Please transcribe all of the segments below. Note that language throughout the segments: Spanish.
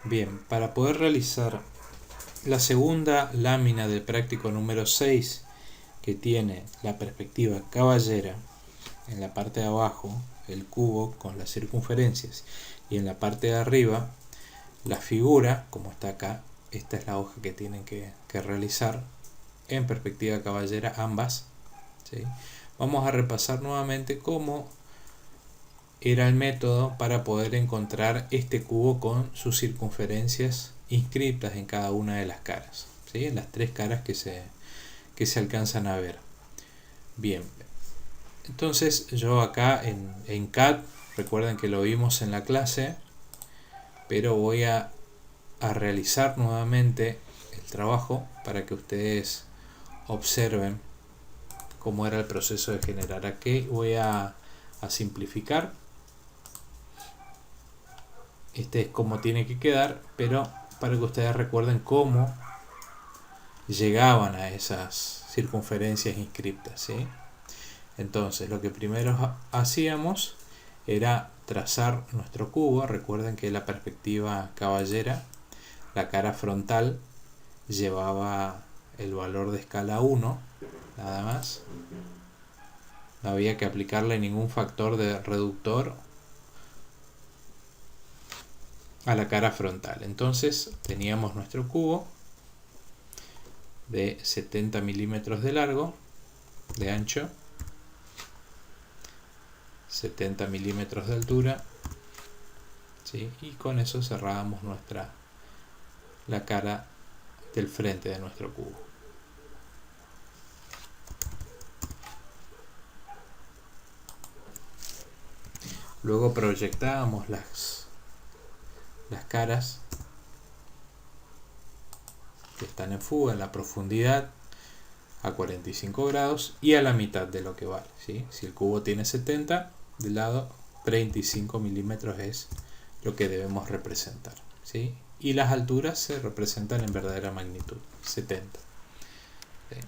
Bien, para poder realizar la segunda lámina del práctico número 6, que tiene la perspectiva caballera, en la parte de abajo el cubo con las circunferencias y en la parte de arriba la figura, como está acá, esta es la hoja que tienen que realizar en perspectiva caballera ambas, ¿sí? Vamos a repasar nuevamente cómo era el método para poder encontrar este cubo con sus circunferencias inscritas en cada una de las caras, ¿sí? En las tres caras que se alcanzan a ver. Bien, entonces yo acá en CAD, recuerden que lo vimos en la clase, pero voy a realizar nuevamente el trabajo para que ustedes observen cómo era el proceso de generar. Aquí voy a simplificar. Este es como tiene que quedar, pero para que ustedes recuerden cómo llegaban a esas circunferencias inscriptas, ¿sí? Entonces lo que primero hacíamos era trazar nuestro cubo. Recuerden que la perspectiva caballera, la cara frontal llevaba el valor de escala 1, nada más. No había que aplicarle ningún factor de reductor a la cara frontal. Entonces teníamos nuestro cubo de 70 milímetros de largo, de ancho, 70 milímetros de altura, ¿sí? Y con eso cerrábamos la cara del frente de nuestro cubo. Luego proyectábamos las caras que están en fuga en la profundidad a 45 grados y a la mitad de lo que vale, ¿sí? Si el cubo tiene 70, del lado 35 milímetros es lo que debemos representar, ¿sí? Y las alturas se representan en verdadera magnitud, 70. ¿Sí?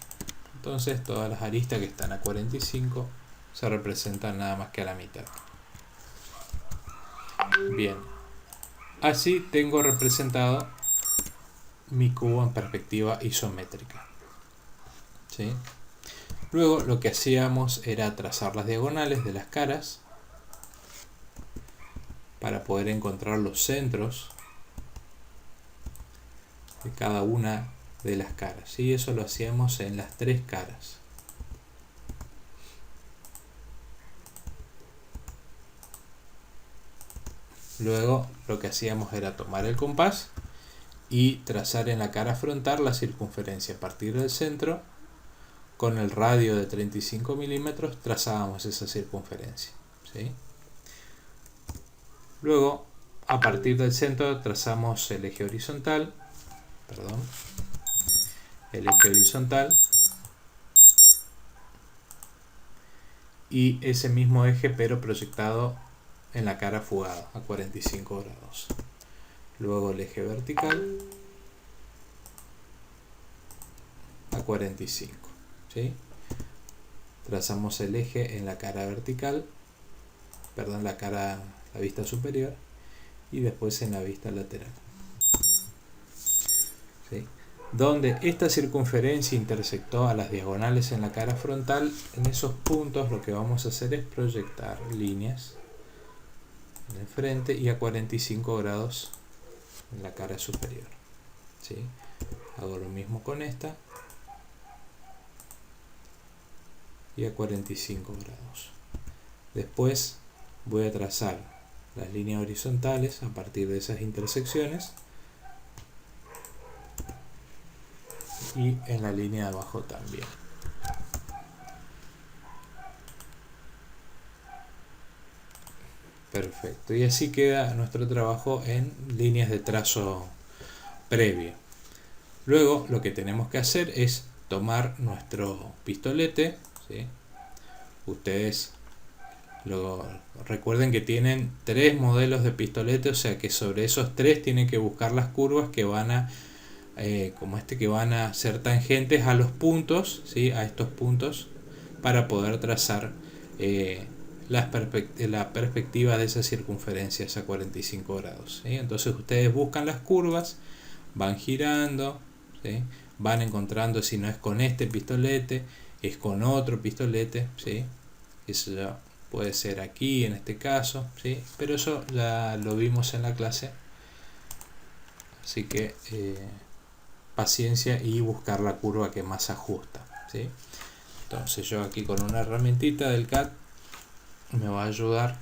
Entonces todas las aristas que están a 45 se representan nada más que a la mitad. Bien, así tengo representado mi cubo en perspectiva isométrica, ¿sí? Luego lo que hacíamos era trazar las diagonales de las caras para poder encontrar los centros de cada una de las caras, y eso lo hacíamos en las tres caras. Luego lo que hacíamos era tomar el compás y trazar en la cara frontal la circunferencia a partir del centro. Con el radio de 35 milímetros trazábamos esa circunferencia, ¿sí? Luego, a partir del centro trazamos el eje horizontal, y ese mismo eje pero proyectado en la cara fugada a 45 grados. Luego el eje vertical a 45, ¿sí? Trazamos el eje en la cara vertical, la vista superior, y después en la vista lateral, ¿sí? Donde esta circunferencia intersectó a las diagonales en la cara frontal, en esos puntos lo que vamos a hacer es proyectar líneas en el frente y a 45 grados en la cara superior, ¿sí? Hago lo mismo con esta y a 45 grados. Después voy a trazar las líneas horizontales a partir de esas intersecciones y en la línea de abajo también. Perfecto, y así queda nuestro trabajo en líneas de trazo previo. Luego lo que tenemos que hacer es tomar nuestro pistolete, ¿sí? Ustedes recuerden que tienen 3 modelos de pistolete, o sea que sobre esos 3 tienen que buscar las curvas que van a que van a ser tangentes a los puntos, ¿sí? A estos puntos, para poder trazar la perspectiva de esa circunferencia a 45 grados, ¿sí? Entonces ustedes buscan las curvas, van girando, ¿sí? Van encontrando si no es con este pistolete, es con otro pistolete, ¿sí? Eso ya puede ser aquí en este caso, ¿sí? Pero eso ya lo vimos en la clase, así que paciencia y buscar la curva que más ajusta, ¿sí? Entonces yo aquí con una herramientita del CAD me va a ayudar,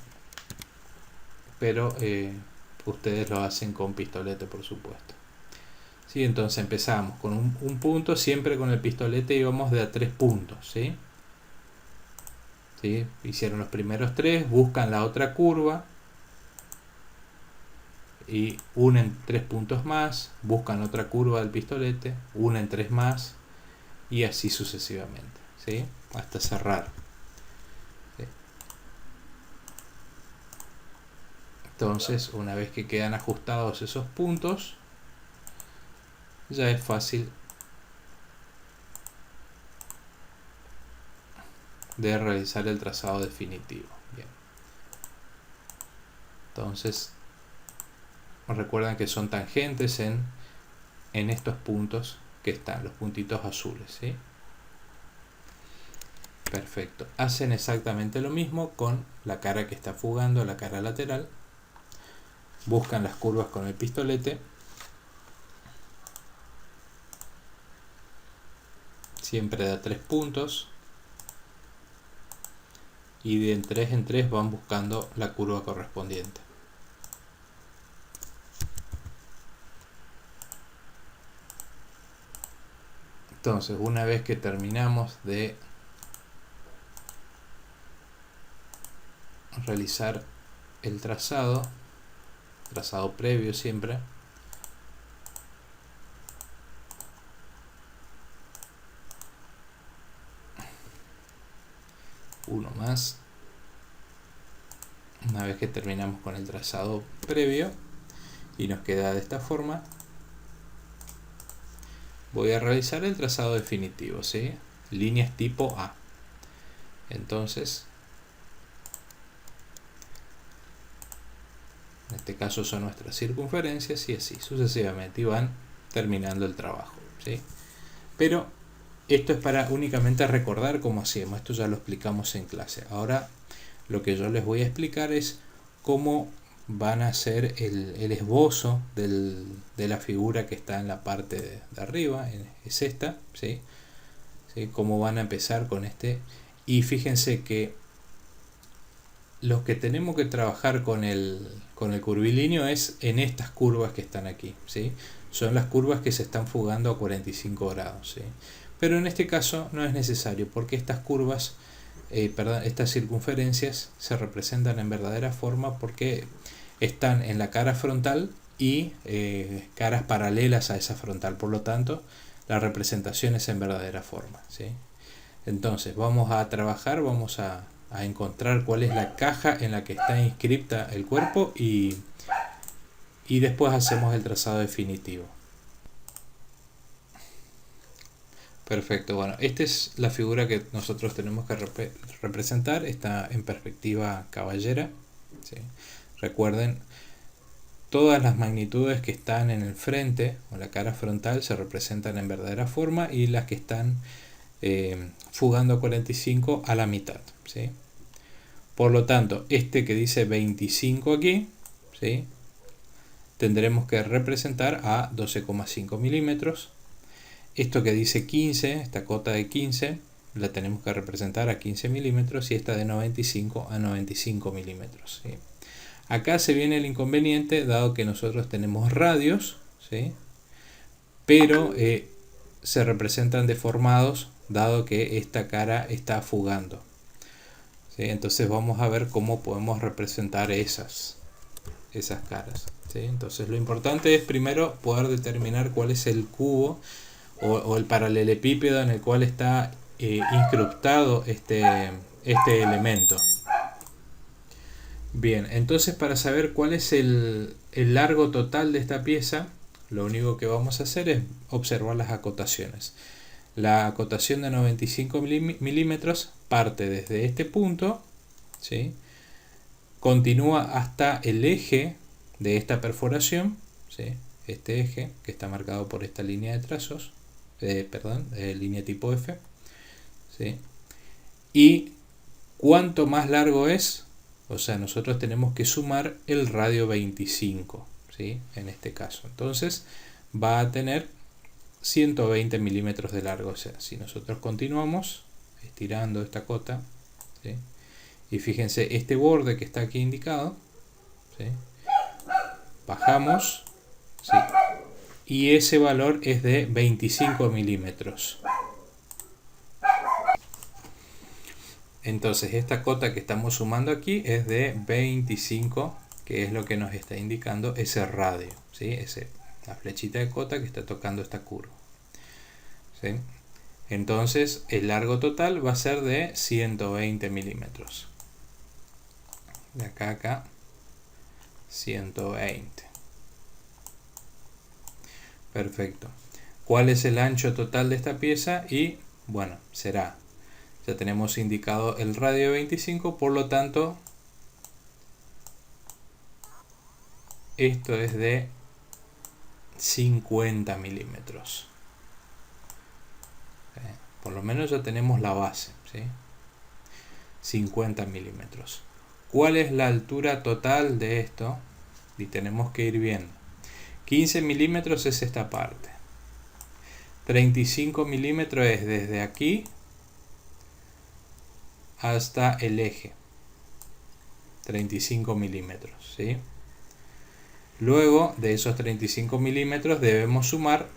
pero ustedes lo hacen con pistolete, por supuesto. ¿Sí? Entonces empezamos con un punto, siempre con el pistolete íbamos de a 3 puntos, ¿sí? ¿Sí? Hicieron los primeros 3, buscan la otra curva y unen 3 puntos más, buscan otra curva del pistolete, unen 3 más y así sucesivamente, ¿sí? Hasta cerrar. ¿Sí? Entonces, una vez que quedan ajustados esos puntos, ya es fácil de realizar el trazado definitivo. Bien. Entonces, recuerden que son tangentes en estos puntos que están, los puntitos azules, ¿sí? Perfecto. Hacen exactamente lo mismo con la cara que está fugando, la cara lateral. Buscan las curvas con el pistolete. Siempre da 3 puntos. Y de en 3 en 3 van buscando la curva correspondiente. Entonces, una vez que terminamos de realizar el trazado previo siempre, uno más. Una vez que terminamos con el trazado previo y nos queda de esta forma, voy a realizar el trazado definitivo, ¿sí? Líneas tipo A. Entonces, en este caso son nuestras circunferencias y así sucesivamente, y van terminando el trabajo, ¿sí? Pero esto es para únicamente recordar cómo hacemos, esto ya lo explicamos en clase. Ahora lo que yo les voy a explicar es cómo van a hacer el esbozo de la figura que está en la parte de arriba, es esta, ¿sí? ¿Sí? Cómo van a empezar con este. Y fíjense que lo que tenemos que trabajar con el curvilíneo es en estas curvas que están aquí, ¿sí? Son las curvas que se están fugando a 45 grados, ¿sí? Pero en este caso no es necesario, porque estas curvas, estas circunferencias se representan en verdadera forma porque están en la cara frontal y caras paralelas a esa frontal, por lo tanto la representación es en verdadera forma, ¿sí? Entonces vamos a trabajar, vamos a encontrar cuál es la caja en la que está inscripta el cuerpo y después hacemos el trazado definitivo. Perfecto, bueno, esta es la figura que nosotros tenemos que representar, está en perspectiva caballera, ¿sí? Recuerden, todas las magnitudes que están en el frente o la cara frontal se representan en verdadera forma y las que están fugando a 45 a la mitad, ¿sí? Por lo tanto, este que dice 25 aquí, ¿sí? Tendremos que representar a 12,5 milímetros. Esto que dice 15, esta cota de 15, la tenemos que representar a 15 milímetros y esta de 95 a 95 milímetros, ¿sí? Acá se viene el inconveniente, dado que nosotros tenemos radios, ¿sí? Pero se representan deformados, dado que esta cara está fugando, ¿sí? Entonces vamos a ver cómo podemos representar esas caras, ¿sí? Entonces lo importante es primero poder determinar cuál es el cubo o el paralelepípedo en el cual está incrustado este elemento. Bien, entonces para saber cuál es el largo total de esta pieza, lo único que vamos a hacer es observar las acotaciones. La acotación de 95 milímetros parte desde este punto ¿sí? Continúa hasta el eje de esta perforación, ¿sí? Este eje que está marcado por esta línea de trazos, línea tipo F, ¿sí? Y cuanto más largo es, o sea, nosotros tenemos que sumar el radio 25, ¿sí? En este caso. Entonces va a tener 120 milímetros de largo. O sea, si nosotros continuamos estirando esta cota, ¿sí? Y fíjense, este borde que está aquí indicado, ¿sí? Bajamos, ¿sí? Y ese valor es de 25 milímetros. Entonces esta cota que estamos sumando aquí es de 25, que es lo que nos está indicando ese radio, ¿sí? La flechita de cota que está tocando esta curva, ¿sí? Entonces el largo total va a ser de 120 milímetros. De acá a acá, 120. Perfecto. ¿Cuál es el ancho total de esta pieza? Y bueno, será, ya tenemos indicado el radio de 25, por lo tanto esto es de 50 milímetros. Por lo menos ya tenemos la base, ¿sí? 50 milímetros. ¿Cuál es la altura total de esto? Y tenemos que ir viendo. 15 milímetros es esta parte. 35 milímetros es desde aquí hasta el eje. 35 milímetros, ¿sí? Luego de esos 35 milímetros debemos sumar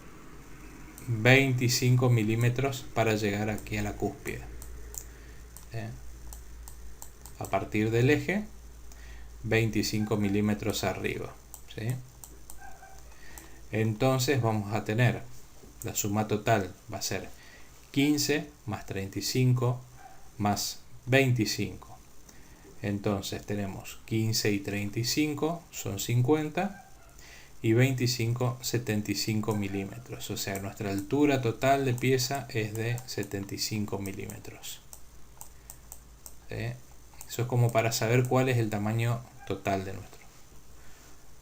25 milímetros para llegar aquí a la cúspide. A partir del eje, 25 milímetros arriba, ¿sí? Entonces vamos a tener, la suma total va a ser 15 más 35 más 25. Entonces tenemos 15 y 35 son 50 y 25 75 milímetros. O sea, nuestra altura total de pieza es de 75 milímetros. ¿Sí? Eso es como para saber cuál es el tamaño total de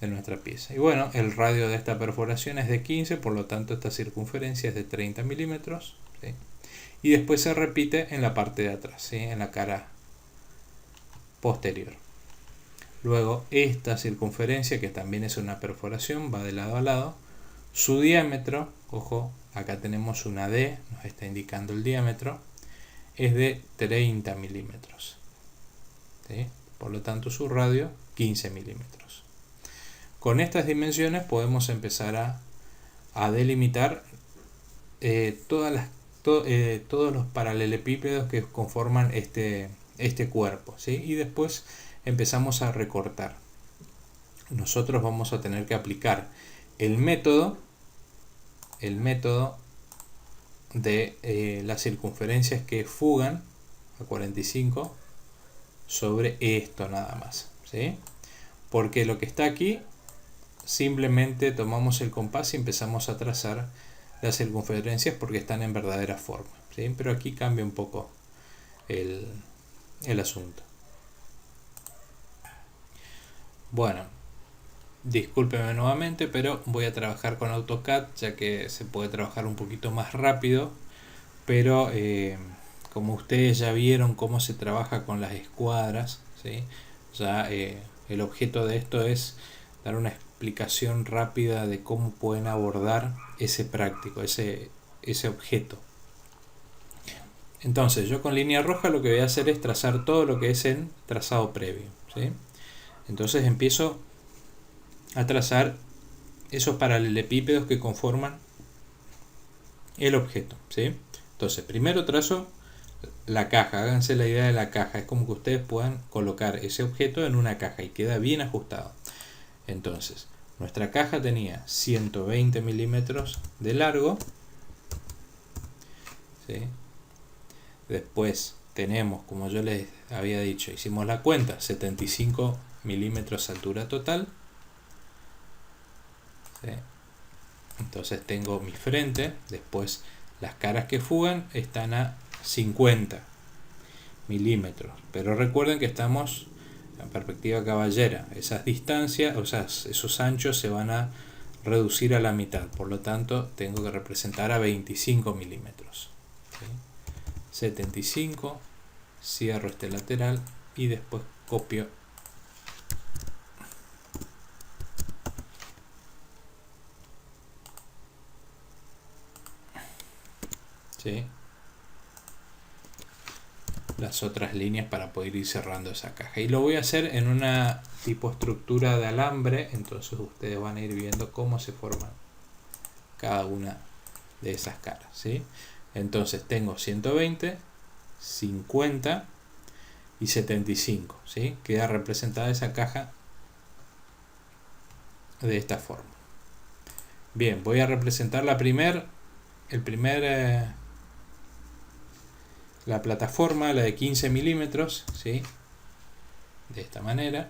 nuestra pieza. Y bueno, el radio de esta perforación es de 15, por lo tanto esta circunferencia es de 30 milímetros. ¿Sí? Y después se repite en la parte de atrás, ¿sí? En la cara posterior. Luego esta circunferencia, que también es una perforación, va de lado a lado. Su diámetro, ojo, acá tenemos una D, nos está indicando el diámetro, es de 30 milímetros. ¿Sí? Por lo tanto su radio 15 milímetros. Con estas dimensiones podemos empezar a delimitar todos los paralelepípedos que conforman este cuerpo, ¿sí? Y después empezamos a recortar. Nosotros vamos a tener que aplicar el método de las circunferencias que fugan a 45 sobre esto nada más, ¿sí? Porque lo que está aquí, simplemente tomamos el compás y empezamos a trazar las circunferencias porque están en verdadera forma, ¿sí? Pero aquí cambia un poco el asunto. Bueno, discúlpeme nuevamente, pero voy a trabajar con AutoCAD ya que se puede trabajar un poquito más rápido, pero como ustedes ya vieron cómo se trabaja con las escuadras, ¿sí? Ya el objeto de esto es dar una explicación rápida de cómo pueden abordar ese práctico, ese objeto. Entonces yo con línea roja lo que voy a hacer es trazar todo lo que es en trazado previo, ¿sí? Entonces empiezo a trazar esos paralelepípedos que conforman el objeto, ¿sí? Entonces primero trazo la caja, háganse la idea de la caja, es como que ustedes puedan colocar ese objeto en una caja y queda bien ajustado. Entonces nuestra caja tenía 120 milímetros de largo, ¿sí? Después tenemos, como yo les había dicho, hicimos la cuenta, 75 milímetros altura total, ¿sí? Entonces tengo mi frente, después las caras que fugan están a 50 milímetros, pero recuerden que estamos en perspectiva caballera. Esas distancias, o sea, esos anchos se van a reducir a la mitad, por lo tanto tengo que representar a 25 milímetros. ¿Sí? 75, cierro este lateral y después copio ¿sí? las otras líneas para poder ir cerrando esa caja, y lo voy a hacer en una tipo estructura de alambre, entonces ustedes van a ir viendo cómo se forman cada una de esas caras, ¿sí? Entonces tengo 120, 50 y 75, ¿sí? Queda representada esa caja de esta forma. Bien, voy a representar la plataforma, la de 15 milímetros, ¿sí? De esta manera,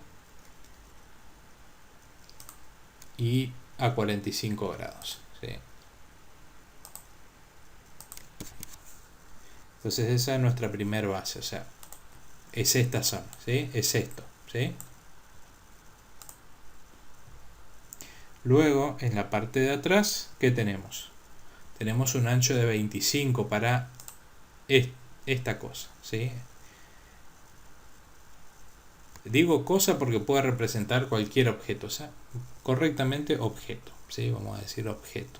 y a 45 grados, ¿sí? Entonces esa es nuestra primera base, o sea, es esta zona, ¿sí? Es esto, ¿sí? Luego, en la parte de atrás, ¿qué tenemos? Tenemos un ancho de 25 para esta cosa, ¿sí? Digo cosa porque puede representar cualquier objeto, o sea, correctamente objeto, ¿sí? Vamos a decir objeto,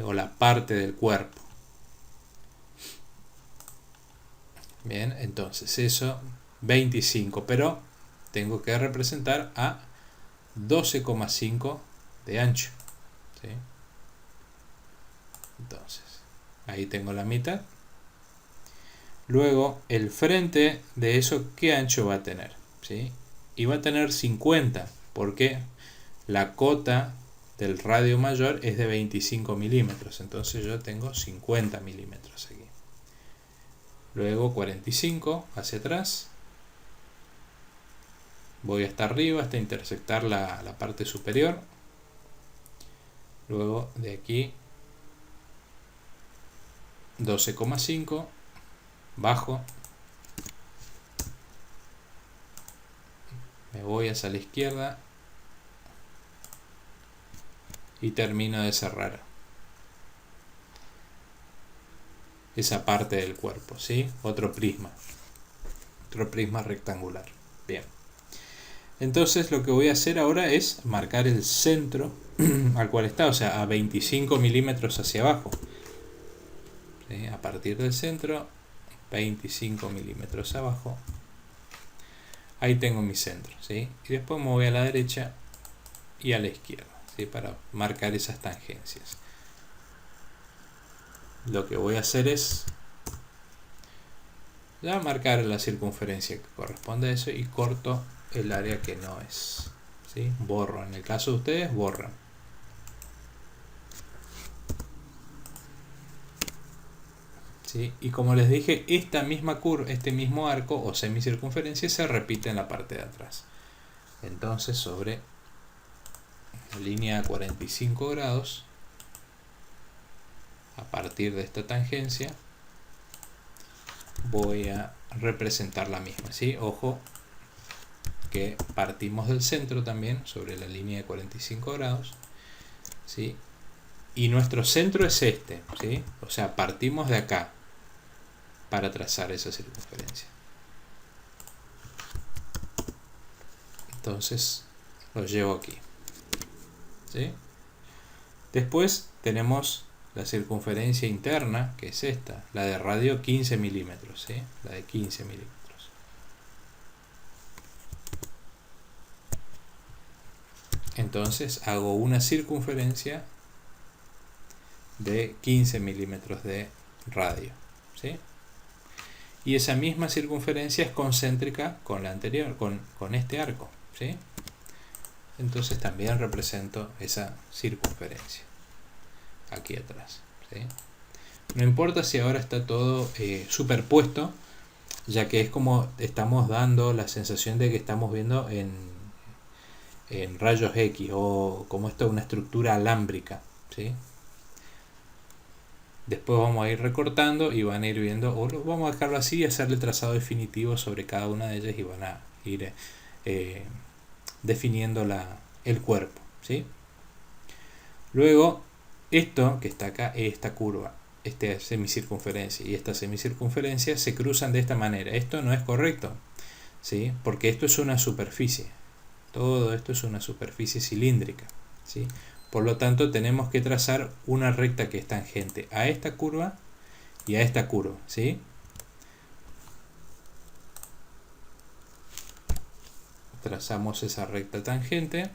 o la parte del cuerpo. Bien, entonces eso 25, pero tengo que representar a 12,5 de ancho, ¿sí? Entonces ahí tengo la mitad. Luego el frente de eso, ¿qué ancho va a tener? ¿Sí? Y va a tener 50, porque la cota del radio mayor es de 25 milímetros, entonces yo tengo 50 milímetros aquí. Luego 45 hacia atrás, voy hasta arriba hasta intersectar la parte superior. Luego de aquí 12,5, bajo, me voy hacia la izquierda y termino de cerrar esa parte del cuerpo, ¿sí? Otro prisma rectangular. Bien, entonces lo que voy a hacer ahora es marcar el centro al cual está, o sea, a 25 milímetros hacia abajo, ¿sí? A partir del centro 25 milímetros abajo, ahí tengo mi centro, ¿sí? Y después me voy a la derecha y a la izquierda, ¿sí? Para marcar esas tangencias. Lo que voy a hacer es ya marcar la circunferencia que corresponde a eso y corto el área que no es, ¿sí? Borro, en el caso de ustedes borran. ¿Sí? Y como les dije, esta misma curva, este mismo arco o semicircunferencia se repite en la parte de atrás. Entonces sobre la línea 45 grados, a partir de esta tangencia, voy a representar la misma, ¿sí? Ojo que partimos del centro también sobre la línea de 45 grados, ¿sí? Y nuestro centro es este, ¿sí? O sea, partimos de acá para trazar esa circunferencia. Entonces lo llevo aquí, ¿sí? Después tenemos la circunferencia interna, que es esta, la de radio 15 milímetros, ¿sí? La de 15 milímetros. Entonces hago una circunferencia de 15 milímetros de radio, ¿sí? Y esa misma circunferencia es concéntrica con la anterior, con este arco, ¿sí? Entonces también represento esa circunferencia aquí atrás, ¿sí? No importa si ahora está todo superpuesto, ya que es como estamos dando la sensación de que estamos viendo en rayos X, o como esto una estructura alámbrica, ¿sí? Después vamos a ir recortando y van a ir viendo, o vamos a dejarlo así y hacerle trazado definitivo sobre cada una de ellas y van a ir definiendo el cuerpo, ¿sí? Luego, esto que está acá, esta curva, esta semicircunferencia y esta semicircunferencia se cruzan de esta manera. Esto no es correcto, ¿sí? Porque esto es una superficie. Todo esto es una superficie cilíndrica, ¿sí? Por lo tanto, tenemos que trazar una recta que es tangente a esta curva y a esta curva, ¿sí? Trazamos esa recta tangente.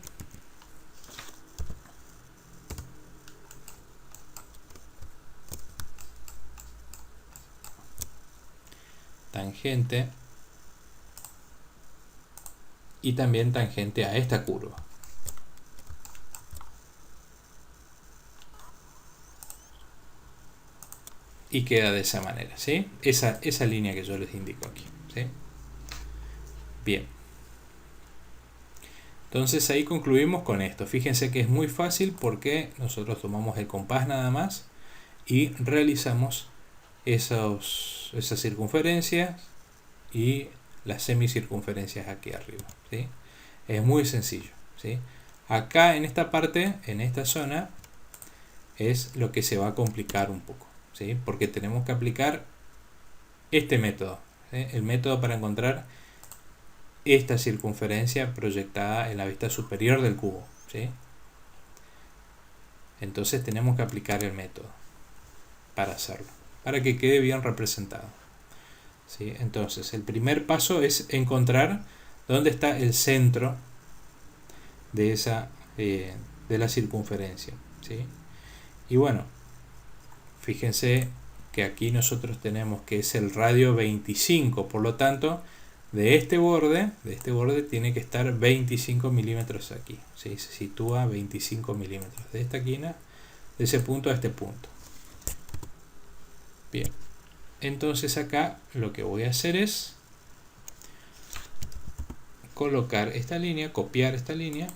Tangente. Y también tangente a esta curva. Y queda de esa manera, ¿sí? Esa línea que yo les indico aquí, ¿sí? Bien. Entonces ahí concluimos con esto. Fíjense que es muy fácil porque nosotros tomamos el compás nada más y realizamos esas circunferencias y las semicircunferencias aquí arriba, ¿sí? Es muy sencillo, ¿sí? Acá en esta parte, en esta zona, es lo que se va a complicar un poco, ¿sí? Porque tenemos que aplicar este método, ¿sí? El método para encontrar esta circunferencia proyectada en la vista superior del cubo, ¿sí? Entonces tenemos que aplicar el método para hacerlo, para que quede bien representado, ¿sí? Entonces el primer paso es encontrar dónde está el centro de de la circunferencia, ¿sí? Y bueno, fíjense que aquí nosotros tenemos que es el radio 25, por lo tanto de este borde tiene que estar 25 milímetros aquí, ¿sí? Se sitúa 25 milímetros de esta esquina, de ese punto a este punto. Bien, entonces acá lo que voy a hacer es colocar esta línea, copiar esta línea,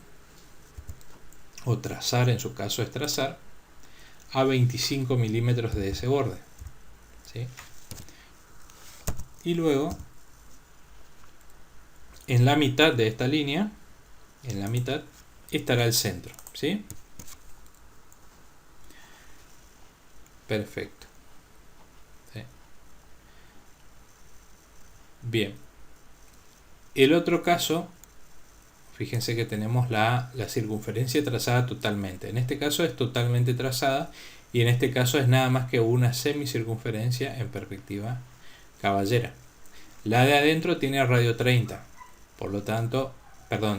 o trazar, en su caso es trazar, a 25 milímetros de ese borde, ¿sí? Y luego en la mitad de esta línea, en la mitad, estará el centro, ¿sí? Perfecto. ¿Sí? Bien. El otro caso, fíjense que tenemos la circunferencia trazada totalmente. En este caso es totalmente trazada y en este caso es nada más que una semicircunferencia en perspectiva caballera. La de adentro tiene radio 30. Por lo tanto,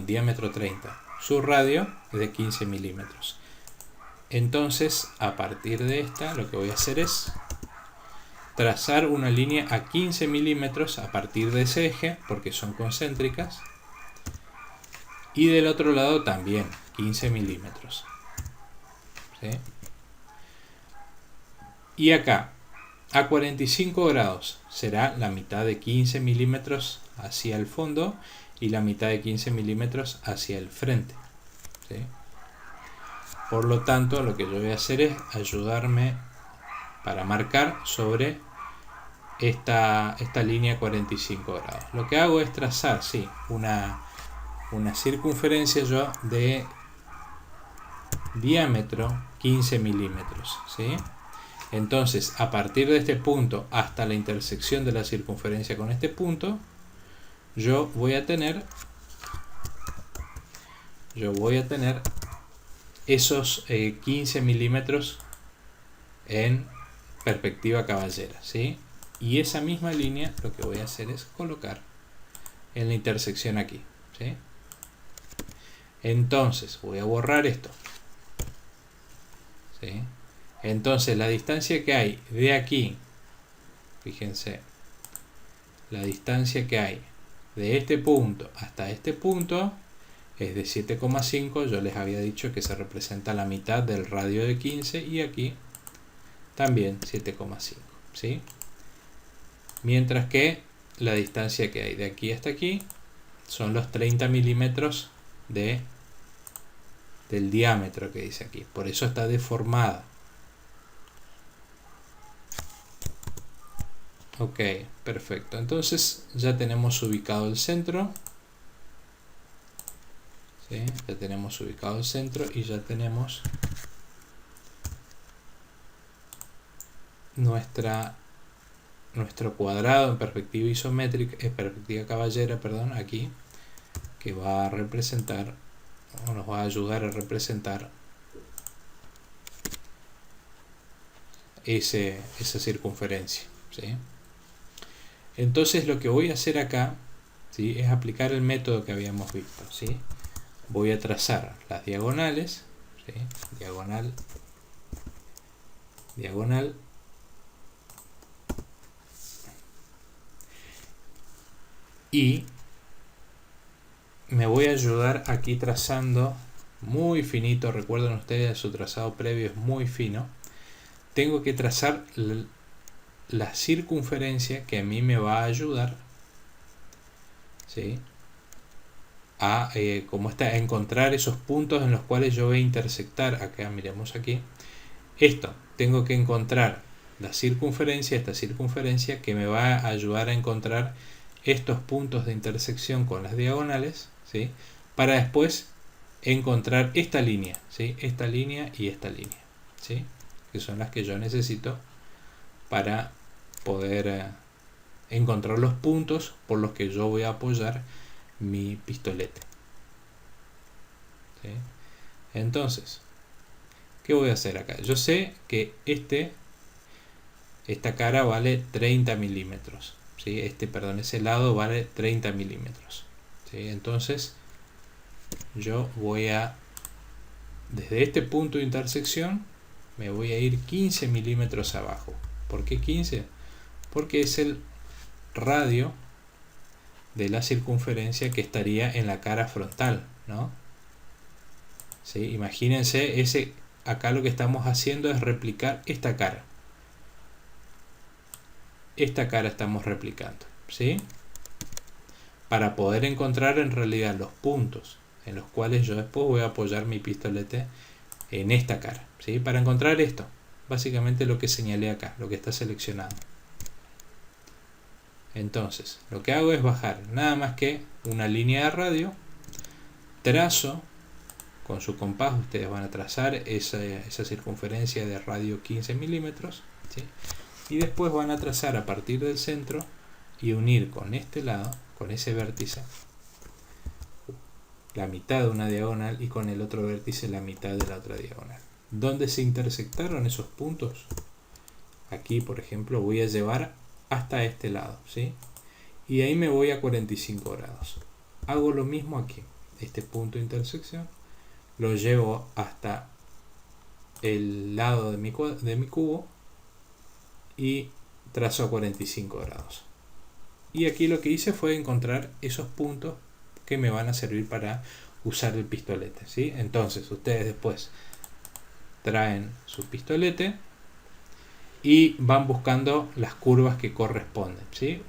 diámetro 30. Su radio es de 15 milímetros. Entonces, a partir de esta, lo que voy a hacer es trazar una línea a 15 milímetros a partir de ese eje, porque son concéntricas. Y del otro lado también, 15 milímetros. ¿Sí? Y acá, a 45 grados, será la mitad de 15 milímetros hacia el fondo y la mitad de 15 milímetros hacia el frente, ¿sí? Por lo tanto, lo que yo voy a hacer es ayudarme para marcar sobre esta línea 45 grados. Lo que hago es trazar, sí, una circunferencia yo de diámetro 15 milímetros, ¿sí? Entonces, a partir de este punto hasta la intersección de la circunferencia con este punto, yo voy a tener esos 15 milímetros en perspectiva caballera, ¿sí? Y esa misma línea lo que voy a hacer es colocar en la intersección aquí, ¿sí? Entonces voy a borrar esto, ¿sí? Entonces la distancia que hay de aquí, fíjense, la distancia que hay de este punto hasta este punto es de 7,5. Yo les había dicho que se representa la mitad del radio de 15 y aquí también 7,5, ¿sí? Mientras que la distancia que hay de aquí hasta aquí son los 30 milímetros del diámetro que dice aquí. Por eso está deformada. Ok, perfecto. Entonces ya tenemos ubicado el centro. ¿Sí? Ya tenemos ubicado el centro y ya tenemos nuestro cuadrado en perspectiva isométrica, en perspectiva caballera, perdón, aquí, que va a representar, o nos va a ayudar a representar esa circunferencia. ¿Sí? Entonces lo que voy a hacer acá, ¿sí?, es aplicar el método que habíamos visto. ¿Sí? Voy a trazar las diagonales, ¿sí?, diagonal, diagonal, y me voy a ayudar aquí trazando muy finito. Recuerden ustedes, su trazado previo es muy fino. Tengo que trazar la circunferencia que a mí me va a ayudar, ¿sí?, a a encontrar esos puntos en los cuales yo voy a intersectar. Acá miremos aquí esto, tengo que encontrar la circunferencia, esta circunferencia que me va a ayudar a encontrar estos puntos de intersección con las diagonales, ¿sí?, para después encontrar esta línea, ¿sí?, esta línea y esta línea, ¿sí?, que son las que yo necesito para poder encontrar los puntos por los que yo voy a apoyar mi pistolete. ¿Sí? Entonces, ¿qué voy a hacer acá? Yo sé que esta cara vale 30 milímetros. ¿Sí? Ese lado vale 30 milímetros. ¿Sí? Entonces, yo voy a, desde este punto de intersección, me voy a ir 15 milímetros abajo. ¿Por qué 15? Porque es el radio de la circunferencia que estaría en la cara frontal, ¿no? ¿Sí? Imagínense, acá lo que estamos haciendo es replicar esta cara. Esta cara estamos replicando, ¿sí?, para poder encontrar en realidad los puntos en los cuales yo después voy a apoyar mi pistolete en esta cara, ¿sí?, para encontrar esto, básicamente lo que señalé acá, lo que está seleccionado. Entonces, lo que hago es bajar nada más que una línea de radio, trazo con su compás, ustedes van a trazar esa circunferencia de radio 15 milímetros, ¿sí?, y después van a trazar a partir del centro y unir con este lado, con ese vértice, la mitad de una diagonal, y con el otro vértice la mitad de la otra diagonal. ¿Dónde se intersectaron esos puntos? Aquí, por ejemplo, voy a llevar hasta este lado, ¿sí?, y ahí me voy a 45 grados. Hago lo mismo aquí, este punto de intersección lo llevo hasta el lado de mi cubo y trazo a 45 grados. Y aquí lo que hice fue encontrar esos puntos que me van a servir para usar el pistolete, ¿sí? Entonces ustedes después traen su pistolete y van buscando las curvas que corresponden, ¿sí?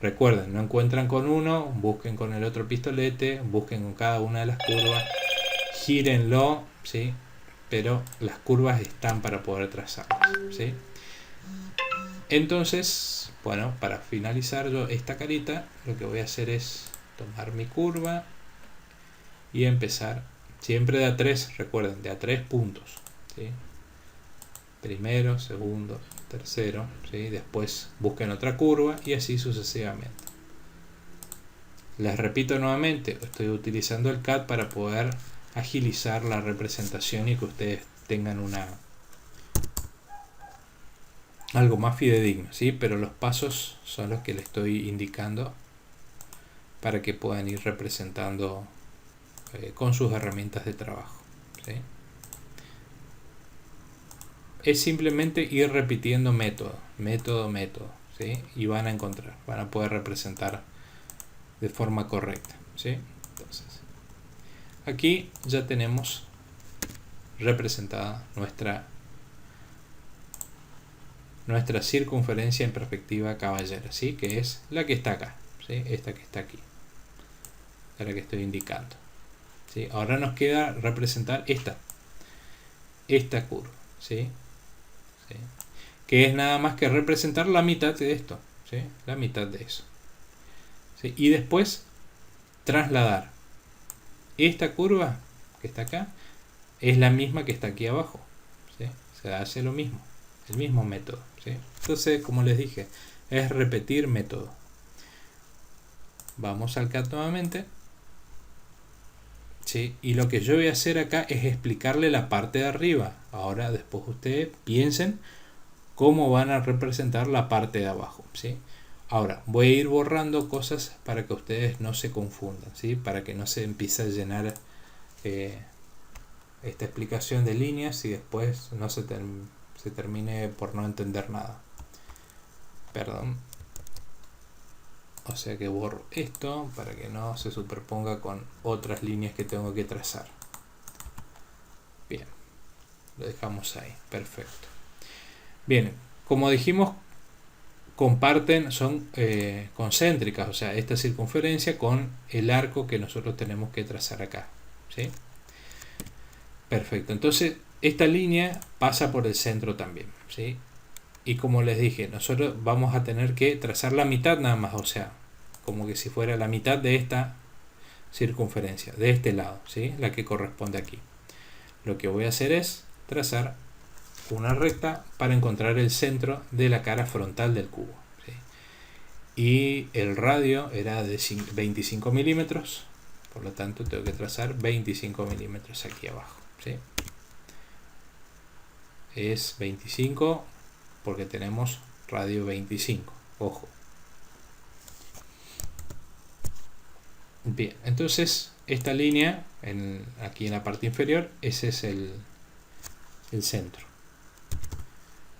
Recuerden, no encuentran con uno, busquen con el otro pistolete, busquen con cada una de las curvas, gírenlo, ¿sí?, pero las curvas están para poder trazarlas, ¿sí? Entonces, bueno, para finalizar yo esta carita, lo que voy a hacer es tomar mi curva y empezar siempre de a 3, recuerden, de a 3 puntos, ¿sí?, primero, segundo, tercero, ¿sí?, después busquen otra curva y así sucesivamente. Les repito nuevamente, estoy utilizando el CAD para poder agilizar la representación y que ustedes tengan algo más fidedigno, ¿sí?, pero los pasos son los que les estoy indicando para que puedan ir representando con sus herramientas de trabajo, ¿sí? Es simplemente ir repitiendo método, ¿sí?, y van a poder representar de forma correcta, ¿sí? Entonces, aquí ya tenemos representada nuestra circunferencia en perspectiva caballera, ¿sí?, que es la que está acá, ¿sí?, esta que está aquí, es la que estoy indicando, ¿sí? Ahora nos queda representar esta curva, ¿sí? ¿Sí? que es nada más que representar la mitad de esto, ¿sí? La mitad de eso, ¿sí? Y después trasladar esta curva que está acá, es la misma que está aquí abajo, ¿sí? Se hace lo mismo, el mismo método, ¿sí? Entonces, como les dije, es repetir método. Vamos al CAD nuevamente, ¿sí? Y lo que yo voy a hacer acá es explicarle la parte de arriba. Ahora después ustedes piensen cómo van a representar la parte de abajo, ¿sí? Ahora voy a ir borrando cosas para que ustedes no se confundan, ¿sí? Para que no se empiece a llenar esta explicación de líneas y después no se termine por no entender nada. Perdón. O sea que borro esto para que no se superponga con otras líneas que tengo que trazar. Bien, lo dejamos ahí, perfecto. Bien, como dijimos, comparten, son concéntricas, o sea, esta circunferencia con el arco que nosotros tenemos que trazar acá, ¿sí? Perfecto, entonces esta línea pasa por el centro también, ¿sí? Y como les dije, nosotros vamos a tener que trazar la mitad nada más, o sea, como que si fuera la mitad de esta circunferencia, de este lado, ¿sí? La que corresponde aquí. Lo que voy a hacer es trazar una recta para encontrar el centro de la cara frontal del cubo, ¿sí? Y el radio era de 25 milímetros, por lo tanto tengo que trazar 25 milímetros aquí abajo, ¿sí? Es 25 porque tenemos radio 25, ojo. Bien, entonces esta línea aquí en la parte inferior, ese es el centro.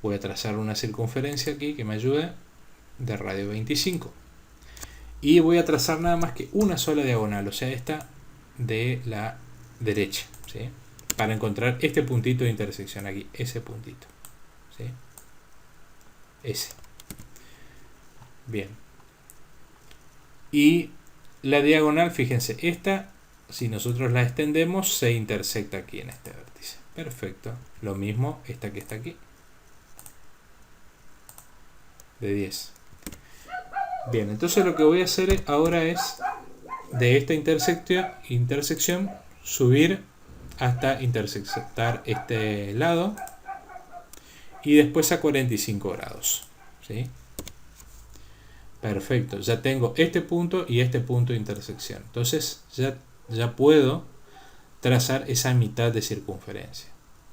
Voy a trazar una circunferencia aquí que me ayude de radio 25 y voy a trazar nada más que una sola diagonal, o sea, esta de la derecha, ¿sí? Para encontrar este puntito de intersección aquí, ese puntito, ¿sí? Ese. Bien. Y la diagonal, fíjense, esta, si nosotros la extendemos, se intersecta aquí en este vértice. Perfecto. Lo mismo esta que está aquí. De 10. Bien, entonces lo que voy a hacer ahora es de esta intersección subir hasta intersectar este lado y después a 45 grados, ¿sí? Perfecto, ya tengo este punto y este punto de intersección, entonces ya puedo trazar esa mitad de circunferencia,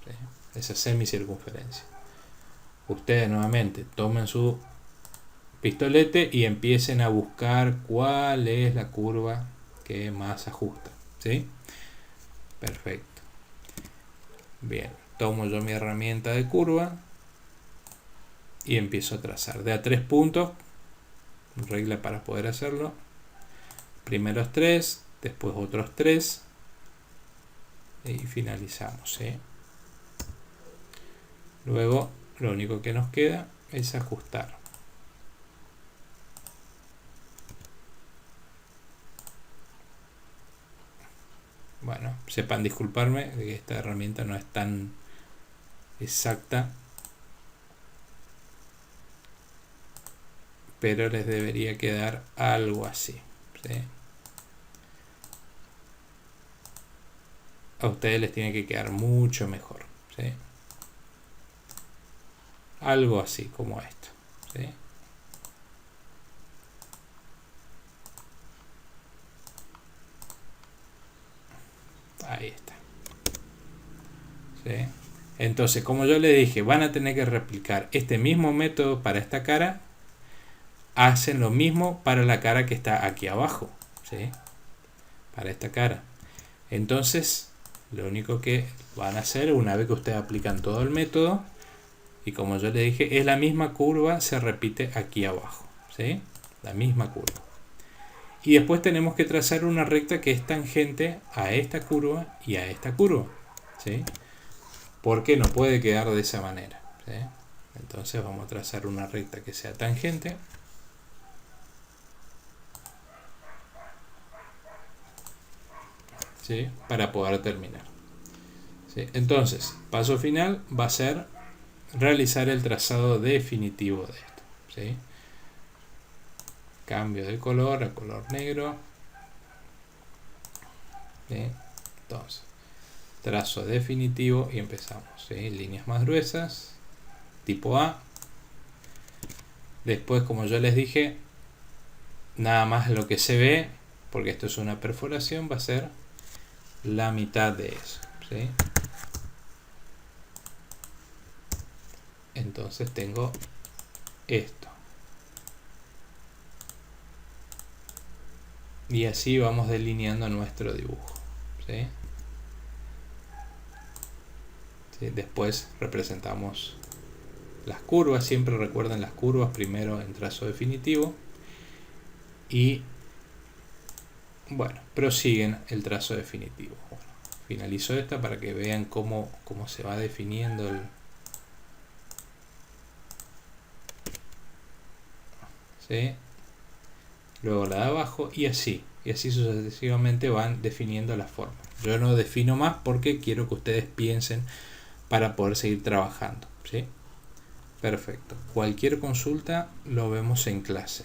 ¿sí? Esa semicircunferencia. Ustedes nuevamente tomen su pistolete y empiecen a buscar cuál es la curva que más ajusta, ¿sí? Perfecto. Bien, tomo yo mi herramienta de curva y empiezo a trazar de a 3 puntos, regla para poder hacerlo. Primeros 3, después otros 3 y finalizamos, ¿sí? Luego lo único que nos queda es ajustar. Bueno, sepan disculparme de que esta herramienta no es tan exacta, pero les debería quedar algo así, ¿sí? A ustedes les tiene que quedar mucho mejor, ¿sí? Algo así como esto, ¿sí? Ahí está, ¿sí? Entonces, como yo les dije, van a tener que replicar este mismo método para esta cara. Hacen lo mismo para la cara que está aquí abajo, ¿sí? Para esta cara. Entonces, lo único que van a hacer una vez que ustedes aplican todo el método, y como yo les dije, es la misma curva, se repite aquí abajo, ¿sí? La misma curva. Y después tenemos que trazar una recta que es tangente a esta curva y a esta curva, ¿sí? Porque no puede quedar de esa manera, ¿sí? Entonces vamos a trazar una recta que sea tangente. ¿Sí? Para poder terminar, ¿sí? Entonces, paso final va a ser realizar el trazado definitivo de esto, ¿sí? Cambio de color a color negro, ¿sí? Entonces trazo definitivo y empezamos, ¿sí? Líneas más gruesas, tipo A. Después, como yo les dije, nada más lo que se ve, porque esto es una perforación, va a ser la mitad de eso, ¿sí? Entonces tengo esto. Y así vamos delineando nuestro dibujo, ¿sí? ¿Sí? Después representamos las curvas. Siempre recuerden las curvas primero en trazo definitivo. Y bueno, prosiguen el trazo definitivo. Bueno, finalizo esta para que vean cómo se va definiendo el... ¿Sí? Luego la de abajo y así sucesivamente van definiendo la forma. Yo no defino más porque quiero que ustedes piensen para poder seguir trabajando, ¿sí? Perfecto. Cualquier consulta lo vemos en clase.